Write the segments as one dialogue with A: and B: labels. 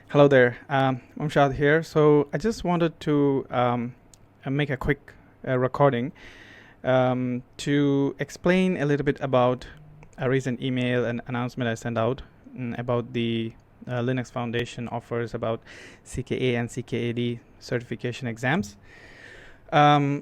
A: Hello there. I'm Shad here. So I just wanted to make a quick recording to explain a little bit about a recent email and announcement I sent out about the Linux Foundation offers about CKA and CKAD certification exams. I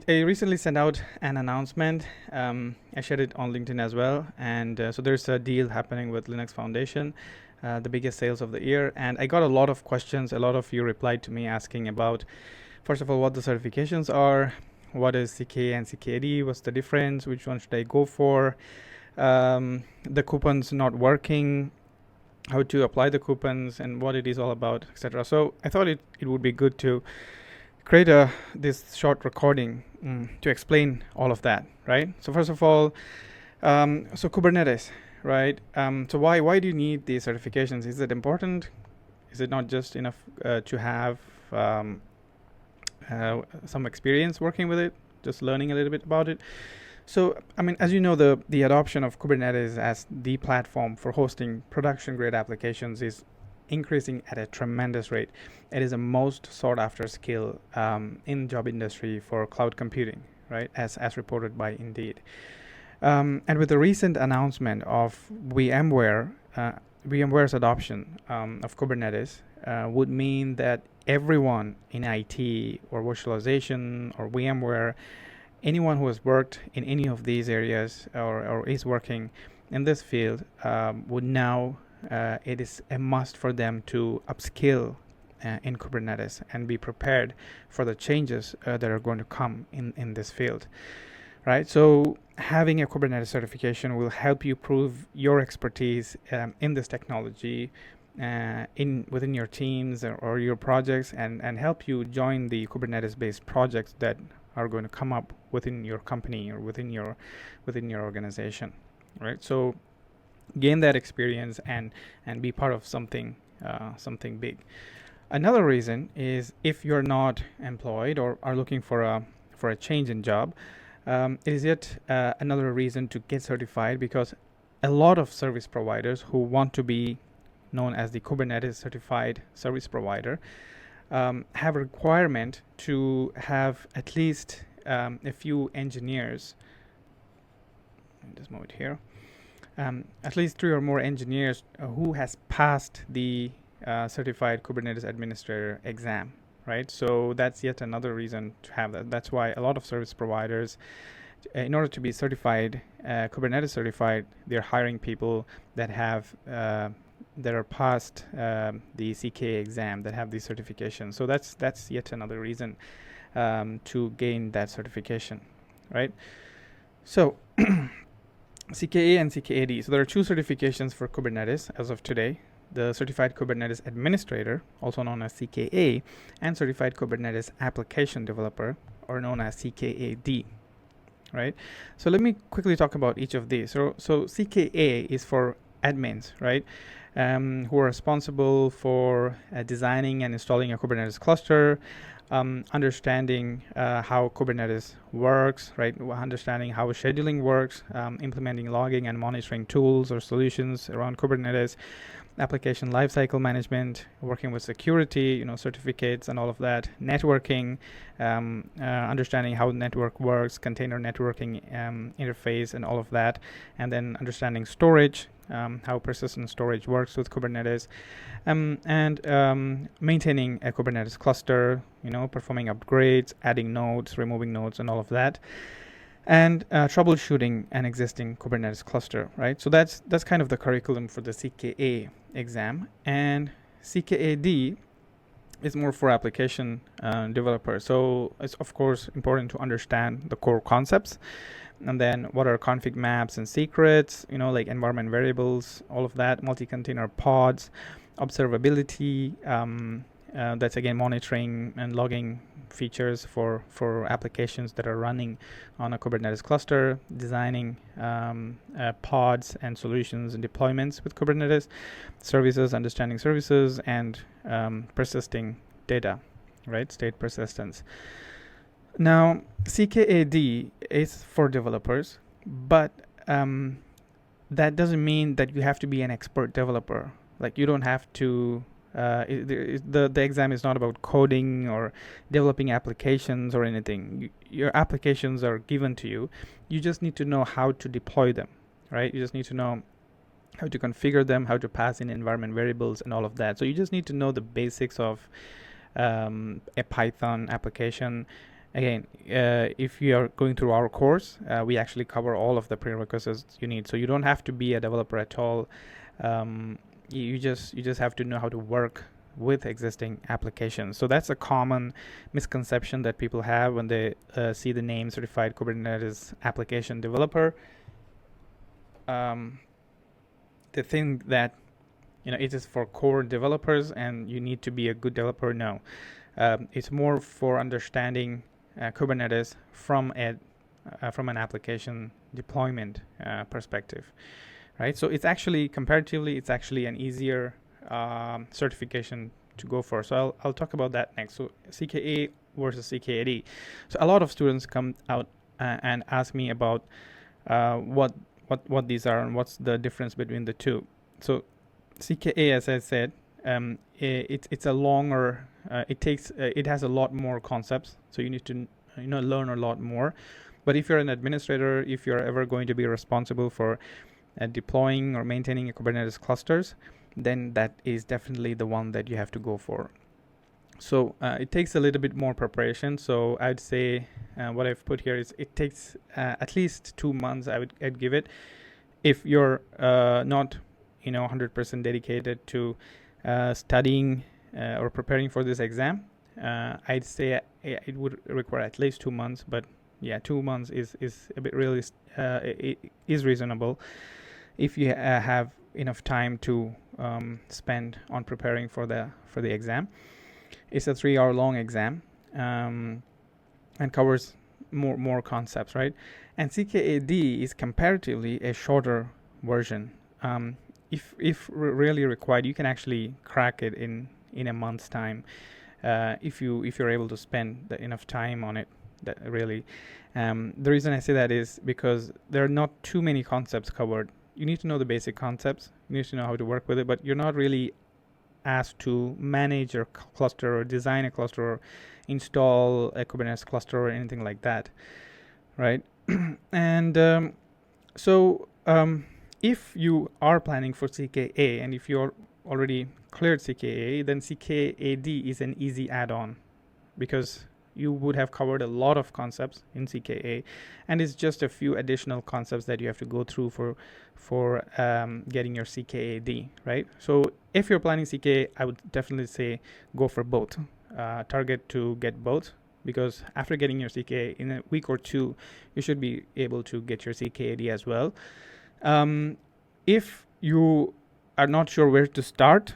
A: recently sent out an announcement. I shared it on LinkedIn as well. And so there's a deal happening with Linux Foundation, the biggest sales of the year. And I got a lot of questions. A lot of you replied to me asking about, first of all, what the certifications are, what is CKA and CKAD, what's the difference, which one should I go for, the coupons not working, how to apply the coupons, and what it is all about, etc. So I thought it would be good to create this short recording to explain all of that, right? So first of all, so Kubernetes, right? So why do you need these certifications? Is it important? Is it not just enough to have some experience working with it, just learning a little bit about it? So, I mean, as you know, the adoption of Kubernetes as the platform for hosting production-grade applications is increasing at a tremendous rate. It is a most sought-after skill in job industry for cloud computing, right? As reported by Indeed. And with the recent announcement of VMware, VMware's adoption of Kubernetes would mean that everyone in IT or virtualization or VMware, anyone who has worked in any of these areas or is working in this field would now it is a must for them to upskill in Kubernetes and be prepared for the changes that are going to come in this field, right? So having a Kubernetes certification will help you prove your expertise in this technology within your teams or your projects, and help you join the Kubernetes-based projects that are going to come up within your company or within your organization, right? So gain that experience and be part of something big. Another reason is if you're not employed or are looking for a change in job, it is yet another reason to get certified, because a lot of service providers who want to be known as the Kubernetes Certified Service Provider have a requirement to have at least a few engineers. Let me just move it here. At least 3 or more engineers who has passed the Certified Kubernetes Administrator exam, right? So that's yet another reason to have that. That's why a lot of service providers, in order to be certified, Kubernetes certified, they're hiring people that have that are past the CKA exam, that have these certifications. So that's yet another reason to gain that certification, right? So CKA and CKAD. So there are 2 certifications for Kubernetes as of today: the Certified Kubernetes Administrator, also known as CKA, and Certified Kubernetes Application Developer, or known as CKAD, right? So let me quickly talk about each of these. So CKA is for admins, right? Who are responsible for designing and installing a Kubernetes cluster, understanding how Kubernetes works, right? Understanding how scheduling works, implementing logging and monitoring tools or solutions around Kubernetes, application lifecycle management, working with security, certificates and all of that, networking, understanding how network works, container networking interface and all of that, and then understanding storage, how persistent storage works with Kubernetes, and maintaining a Kubernetes cluster, performing upgrades, adding nodes, removing nodes, and all of that, and troubleshooting an existing Kubernetes cluster, right? So that's kind of the curriculum for the CKA exam. And CKAD is more for application developers. So it's of course important to understand the core concepts, and then what are config maps and secrets, like environment variables, all of that, multi-container pods, observability, that's again monitoring and logging features for applications that are running on a Kubernetes cluster, designing pods and solutions and deployments with Kubernetes, services, understanding services, and persisting data, right? State persistence. Now, CKAD is for developers, but that doesn't mean that you have to be an expert developer, Like, you don't have to. The exam is not about coding or developing applications or anything. Your applications are given to you. You just need to know how to deploy them, right? You just need to know how to configure them, how to pass in environment variables, and all of that. So you just need to know the basics of a Python application. Again, if you are going through our course, we actually cover all of the prerequisites you need. So you don't have to be a developer at all. You just have to know how to work with existing applications. So that's a common misconception that people have when they see the name Certified Kubernetes Application Developer. They think that it is for core developers and you need to be a good developer. No, it's more for understanding Kubernetes from an application deployment perspective, right? So it's actually comparatively an easier certification to go for. So I'll talk about that next. So CKA versus CKAD. So a lot of students come out and ask me about what these are and what's the difference between the two. So CKA, as I said, it's a longer. It has a lot more concepts, so you need to learn a lot more. But if you're an administrator, if you're ever going to be responsible for deploying or maintaining a Kubernetes clusters, then that is definitely the one that you have to go for. So it takes a little bit more preparation. So I'd say what I've put here is it takes at least 2 months. I'd give it. If you're not 100% dedicated to studying or preparing for this exam, I'd say it would require at least 2 months. But yeah, 2 months is a bit really it is reasonable if you have enough time to spend on preparing for the exam. It's a 3-hour long exam and covers more concepts, right? And CKAD is comparatively a shorter version. If really required, you can actually crack it in a month's time if you're able to spend enough time on it. That really, the reason I say that is because there are not too many concepts covered. You need to know the basic concepts. You need to know how to work with it, but you're not really asked to manage your cluster or design a cluster or install a Kubernetes cluster or anything like that, right? And if you are planning for CKA and if you're already cleared CKA, then CKAD is an easy add-on because you would have covered a lot of concepts in CKA, and it's just a few additional concepts that you have to go through for getting your CKAD, right? So if you're planning CKA, I would definitely say go for both. Target to get both, because after getting your CKA in a week or two, you should be able to get your CKAD as well. If you are not sure where to start,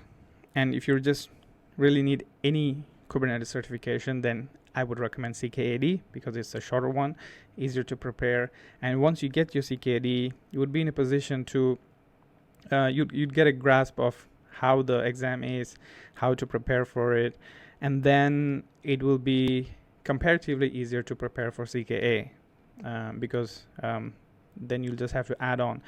A: and if you just really need any Kubernetes certification, then I would recommend CKAD because it's a shorter one, easier to prepare. And once you get your CKAD, you would be in a position to you'd get a grasp of how the exam is, how to prepare for it, and then it will be comparatively easier to prepare for CKA because then you'll just have to add on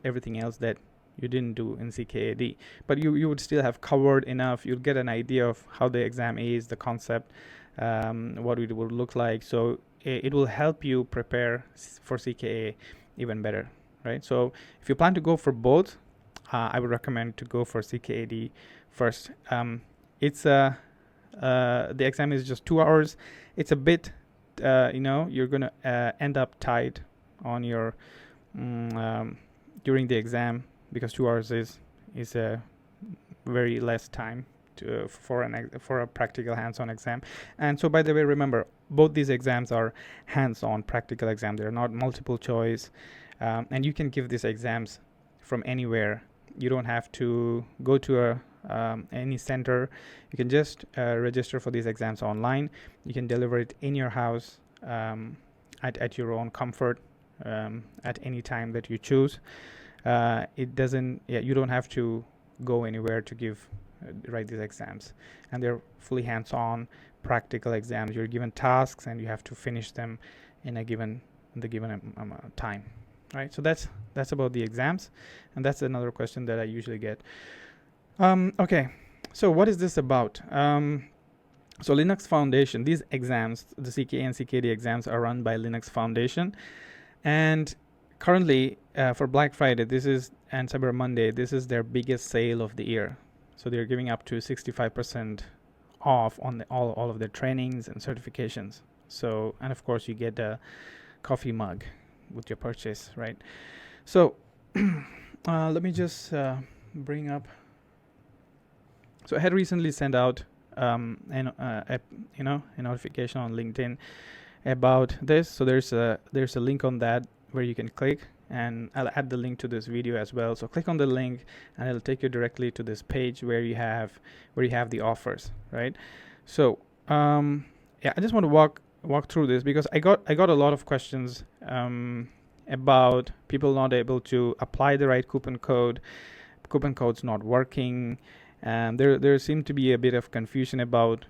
A: everything else that you didn't do in CKAD. But you would still have covered enough. You'll get an idea of how the exam is, the concept, what it would look like. So it will help you prepare for CKA even better, right? So if you plan to go for both, I would recommend to go for CKAD first. It's the exam is just 2 hours. It's a bit, you're gonna end up tight on your during the exam because 2 hours is a very less time for a practical hands-on exam. And so, by the way, remember, both these exams are hands-on practical exams. They're not multiple choice, and you can give these exams from anywhere. You don't have to go to any center. You can just register for these exams online. You can deliver it in your house at your own comfort at any time that you choose. You don't have to go anywhere to write these exams, and they're fully hands-on practical exams. You're given tasks and you have to finish them in the given time, right? So that's about the exams, and that's another question that I usually get. Okay, so what is this about? So Linux Foundation, these exams, the CKA and CKAD exams, are run by Linux Foundation, and currently for Black Friday, and Cyber Monday, this is their biggest sale of the year. So they're giving up to 65% off on all of their trainings and certifications. So, and of course, you get a coffee mug with your purchase, right? So let me just bring up. So I had recently sent out a notification on LinkedIn about this. So there's a link on that where you can click, and I'll add the link to this video as well. So click on the link, and it'll take you directly to this page where you have the offers, right? So yeah, I just want to walk through this because I got a lot of questions about people not able to apply the right coupon code's not working. There seemed to be a bit of confusion about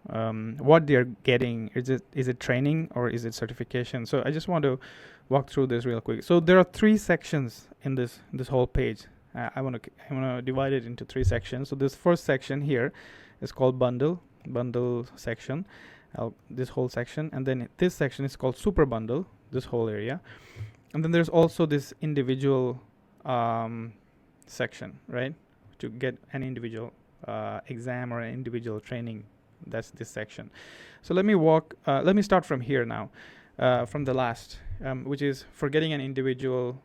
A: what they're getting. Is it training or is it certification? So I just want to walk through this real quick. So there are 3 sections in this whole page. I want to divide it into 3 sections. So this first section here is called bundle section, this whole section, and then this section is called super bundle, this whole area, and then there's also this individual section, right? To get an individual exam or an individual training, that's this section. So let me start from here now, from the last, which is for getting an individual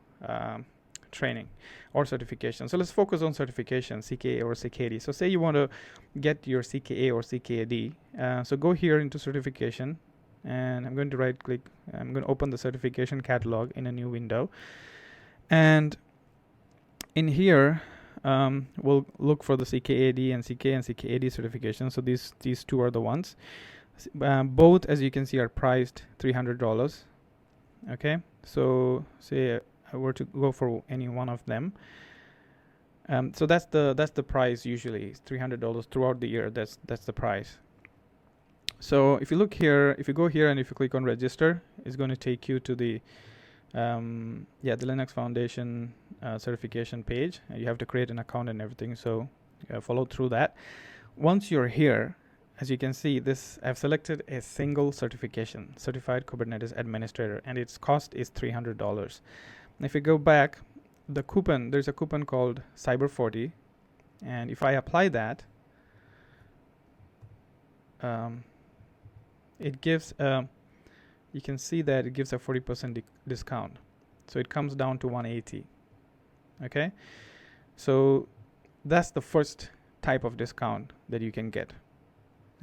A: training or certification. So let's focus on certification, CKA or CKAD. So say you want to get your CKA or CKAD. So go here into certification, and I'm going to right click. I'm going to open the certification catalog in a new window, and in here we'll look for the CKAD and CKAD certification. So these 2 are the ones. Both, as you can see, are priced $300. Okay, so say I were to go for any one of them. So that's the price usually. It's $300 throughout the year. That's the price. So if you look here, if you go here and if you click on register, it's going to take you to the the Linux Foundation certification page. You have to create an account and everything, so follow through that. Once you're here, as you can see, I've selected a single certification, Certified Kubernetes Administrator, and its cost is $300. If you go back, there's a coupon called Cyber40, and if I apply that, it gives you can see that it gives a 40% discount. So it comes down to $180. Okay, so that's the first type of discount that you can get.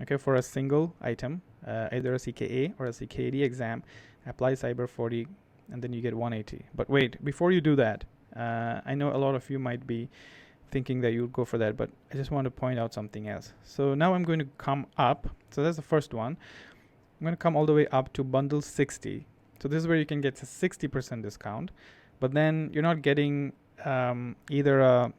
A: Okay, for a single item, either a CKA or a CKAD exam, apply Cyber40, and then you get $180. But wait, before you do that, I know a lot of you might be thinking that you would go for that, but I just want to point out something else. So now I'm going to come up. So that's the first one. I'm going to come all the way up to bundle 60. So this is where you can get a 60% discount, but then you're not getting either a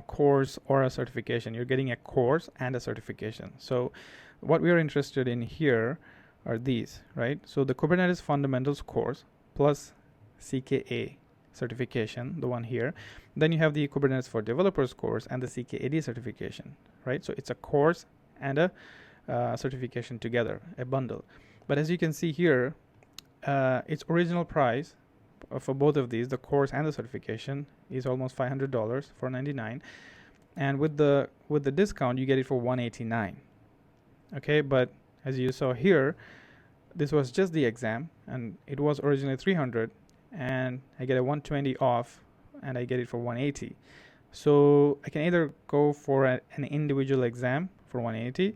A: course or a certification. You're getting a course and a certification. So what we are interested in here are these, right? So the Kubernetes Fundamentals course plus CKA certification, the one here. Then you have the Kubernetes for Developers course and the CKAD certification, right? So it's a course and a certification together, a bundle. But as you can see here, its original price for both of these, the course and the certification, is almost $500, $499, and with the discount you get it for $189. Okay, but as you saw here, this was just the exam, and it was originally $300, and I get a $120 off, and I get it for $180. So I can either go for an individual exam for $180,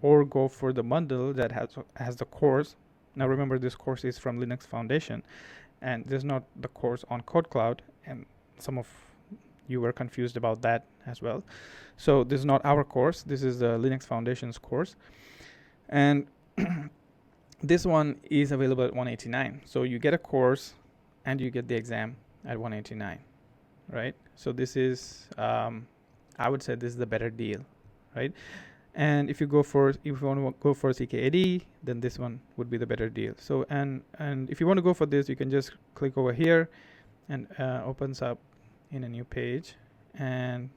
A: or go for the bundle that has the course. Now remember, this course is from Linux Foundation, and there's not the course on Code Cloud, and some of you were confused about that as well. So this is not our course, this is the Linux Foundation's course, and this one is available at $189. So you get a course and you get the exam at $189, right? So this is I would say this is the better deal, right? And if you want to go for CKAD, then this one would be the better deal. So and if you want to go for this, you can just click over here, and opens up in a new page, and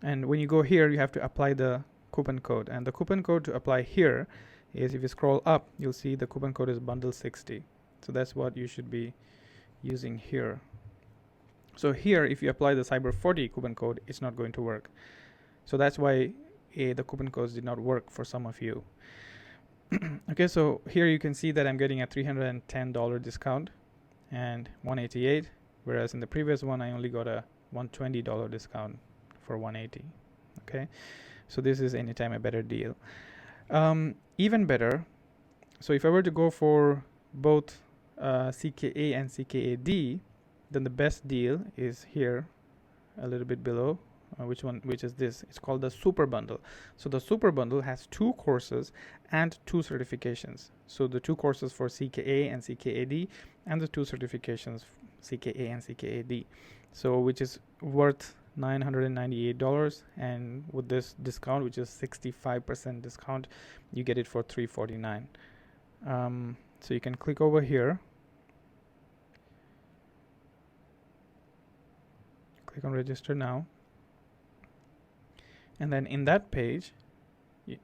A: And when you go here, you have to apply the coupon code. And the coupon code to apply here is, if you scroll up, you'll see the coupon code is bundle 60. So that's what you should be using here. So here, if you apply the Cyber 40 coupon code, it's not going to work. So that's why the coupon codes did not work for some of you. Okay, so here you can see that I'm getting a $310 discount and $188, whereas in the previous one I only got a $120 discount for $180. Okay, so this is anytime a better deal. Even better, so if I were to go for both CKA and CKAD, then the best deal is here, a little bit below. Which is this? It's called the Super Bundle. So the Super Bundle has 2 courses and 2 certifications. So the 2 courses for CKA and CKAD, and the 2 certifications, CKA and CKAD. So which is worth $998, and with this discount, which is 65% discount, you get it for $349. So you can click over here, click on register now. And then in that page, you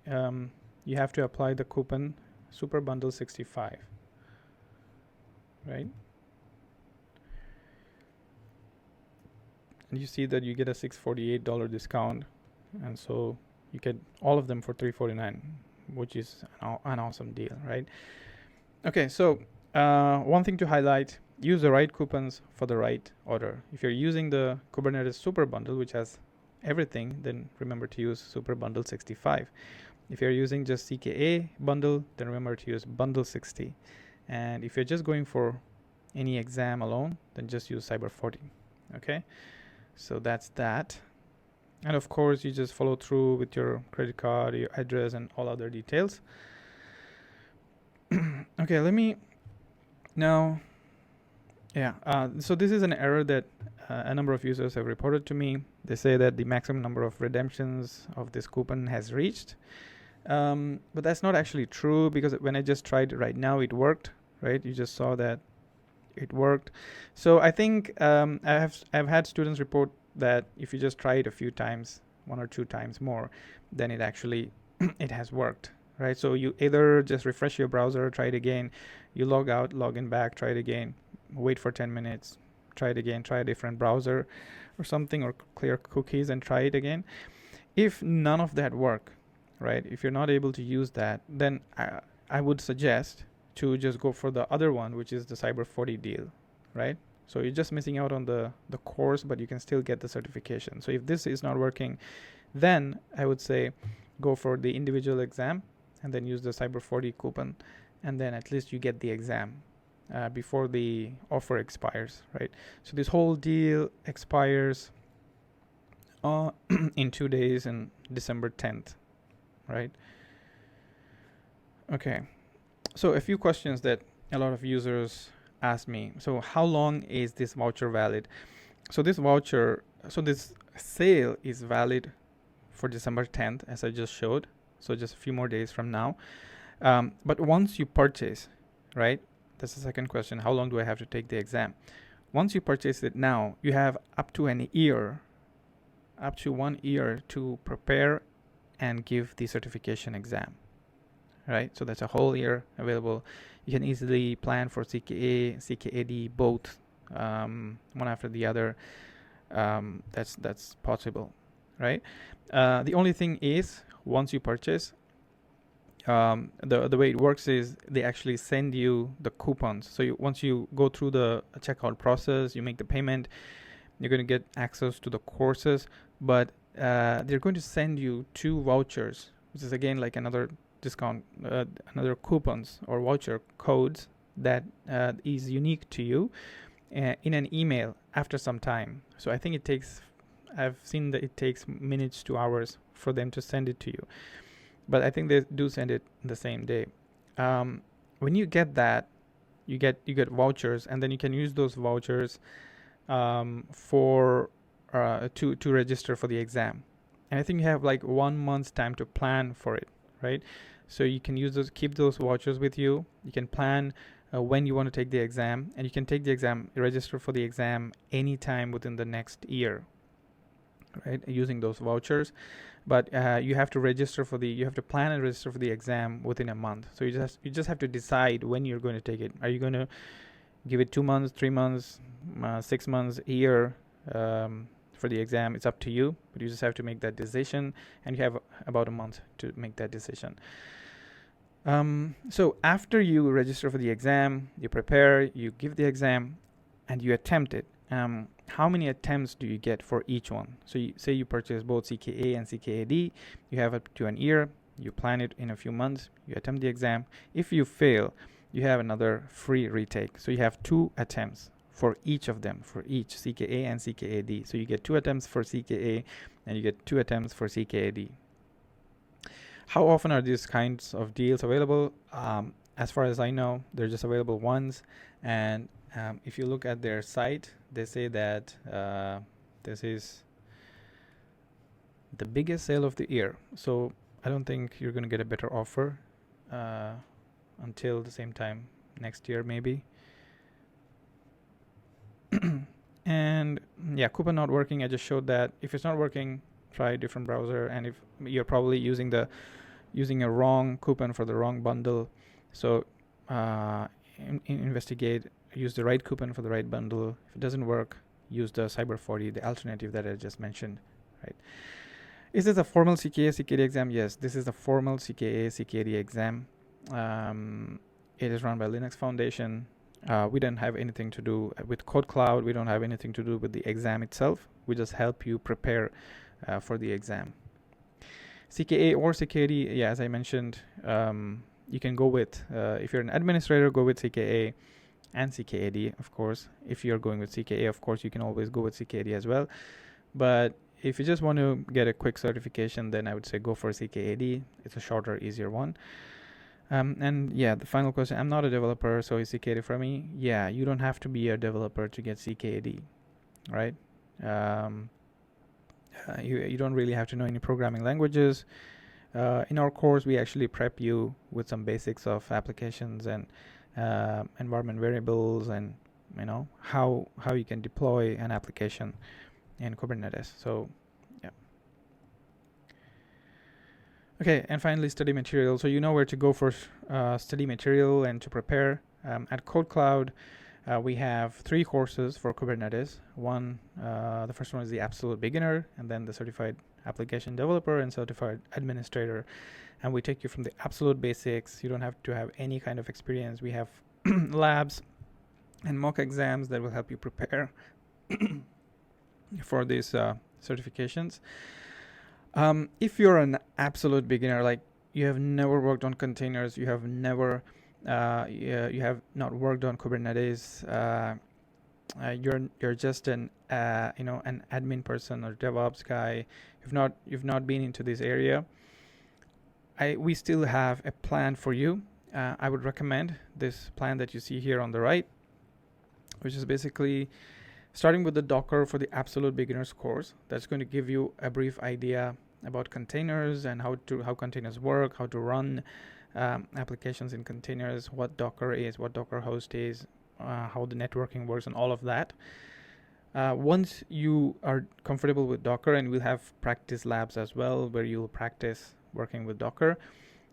A: have to apply the coupon Super Bundle 65, right? And you see that you get a $648 discount, and so you get all of them for $349, which is an awesome deal, right? Okay, so one thing to highlight: use the right coupons for the right order. If you're using the Kubernetes Super Bundle, which has everything, then remember to use Super Bundle 65. If you're using just CKA bundle, then remember to use Bundle 60. And if you're just going for any exam alone, then just use Cyber 40. Okay, so that's that. And of course, you just follow through with your credit card, your address, and all other details. Okay, let me now. So this is an error that a number of users have reported to me. They say that the maximum number of redemptions of this coupon has reached. But that's not actually true, because when I just tried it right now, it worked, right? You just saw that it worked. So I think I've had students report that if you just try it a few times, 1 or 2 times more, then it actually it has worked, right? So you either just refresh your browser, try it again, you log out, log in back, try it again, wait for 10 minutes, try it again, try a different browser or something, or clear cookies and try it again. If none of that work, right, if you're not able to use that, then I would suggest to just go for the other one, which is the Cyber 40 deal, right? So you're just missing out on the course, but you can still get the certification. So if this is not working, then I would say go for the individual exam and then use the Cyber 40 coupon, and then at least you get the exam before the offer expires, right? So this whole deal expires in 2 days, in December 10th, right? Okay, so a few questions that a lot of users ask me. So how long is this voucher valid? So this sale is valid for December 10th, as I just showed, so just a few more days from now. But once you purchase, right, that's the second question: how long do I have to take the exam? Once you purchase it now, you have up to 1 year to prepare and give the certification exam, right? So that's a whole year available. You can easily plan for CKA, CKAD, both, one after the other. That's possible, right? The only thing is, once you purchase, the way it works is they actually send you the coupons. So once you go through the checkout process, you make the payment, you're going to get access to the courses, but they're going to send you 2 vouchers, which is again like another discount, another coupons or voucher codes that is unique to you in an email after some time. So I think I've seen that it takes minutes to hours for them to send it to you, but I think they do send it the same day. When you get that, you get vouchers, and then you can use those vouchers to register for the exam. And I think you have like 1 month's time to plan for it, right? So you can keep those vouchers with you. You can plan when you want to take the exam, and you can take the exam, register for the exam anytime within the next year, right? Using those vouchers, but you have to register for the, you have to plan and register for the exam within a month. So you just have to decide when you're going to take it. Are you going to give it 2 months, 3 months, 6 months, a year? For the exam, it's up to you, but you just have to make that decision, and you have about a month to make that decision. So after you register for the exam, you prepare, you give the exam, and you attempt it. How many attempts do you get for each one? So say you purchase both CKA and CKAD, you have up to an year, you plan it in a few months, you attempt the exam. If you fail, you have another free retake. So you have 2 attempts for each of them, for each CKA and CKAD. So you get 2 attempts for CKA and you get 2 attempts for CKAD. How often are these kinds of deals available? As far as I know, they're just available once. And if you look at their site, they say that this is the biggest sale of the year. So I don't think you're going to get a better offer until the same time next year, maybe. And yeah, Coupa not working. I just showed that. If it's not working, try a different browser. And if you're probably using a wrong coupon for the wrong bundle, so investigate, use the right coupon for the right bundle. If it doesn't work, use the Cyber 40, the alternative that I just mentioned. Right? Is this a formal CKA CKD exam? Yes, this is a formal CKA CKD exam. It is run by Linux Foundation. We don't have anything to do with Code Cloud. We don't have anything to do with the exam itself. We just help you prepare for the exam. CKA or CKD, yeah, as I mentioned, you can go with, if you're an administrator, go with CKA and CKAD, of course. If you're going with CKA, of course, you can always go with CKAD as well. But if you just want to get a quick certification, then I would say go for CKAD. It's a shorter, easier one. And yeah, the final question, I'm not a developer, so is CKAD for me? Yeah, you don't have to be a developer to get CKAD, right? You don't really have to know any programming languages. In our course, we actually prep you with some basics of applications and environment variables, and how you can deploy an application in Kubernetes. So yeah. Okay, and finally, study material. So you know where to go for study material and to prepare. At Code Cloud, we have 3 courses for Kubernetes. The first one is the Absolute Beginner, and then the Certified Application Developer and Certified Administrator. And we take you from the absolute basics. You don't have to have any kind of experience. We have labs and mock exams that will help you prepare for these certifications. If you're an absolute beginner, like you have never worked on containers, you have never, you have not worked on Kubernetes, you're just an admin person or DevOps guy, you've not been into this area, we still have a plan for you. I would recommend this plan that you see here on the right, which is basically starting with the Docker for the Absolute Beginners course. That's going to give you a brief idea about containers and how containers work, how to run applications in containers, what Docker is, what Docker host is, how the networking works, and all of that. Once you are comfortable with Docker, and we'll have practice labs as well where you'll practice working with Docker.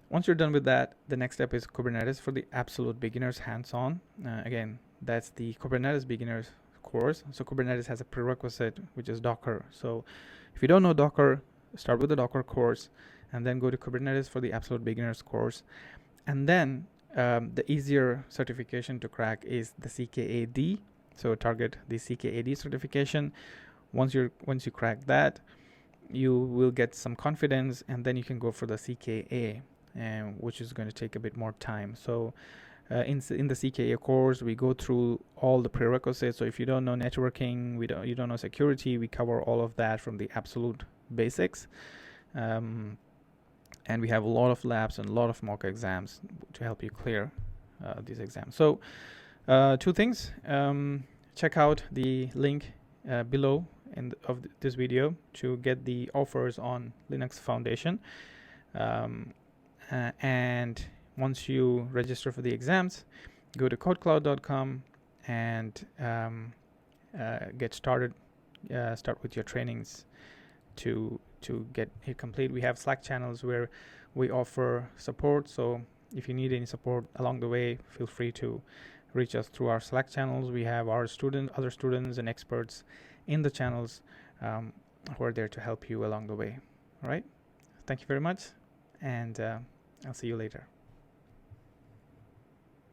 A: Once you're done with that, the next step is Kubernetes for the Absolute Beginners hands-on. Again, that's the Kubernetes Beginners course. So Kubernetes has a prerequisite, which is Docker. So if you don't know Docker, start with the Docker course and then go to Kubernetes for the Absolute Beginners course. And then the easier certification to crack is the CKAD. So target the CKAD certification. Once you crack that, you will get some confidence, and then you can go for the CKA, which is going to take a bit more time. So in the CKA course, we go through all the prerequisites. So if you don't know networking, you don't know security, we cover all of that from the absolute basics. And we have a lot of labs and a lot of mock exams to help you clear these exams. So 2 things. Check out the link below of this video to get the offers on Linux Foundation. And once you register for the exams, go to codecloud.com and get started. Start with your trainings to get it complete. We have Slack channels where we offer support, so if you need any support along the way, feel free to reach us through our Slack channels. We have our other students and experts in the channels who are there to help you along the way. All right, thank you very much, and I'll see you later.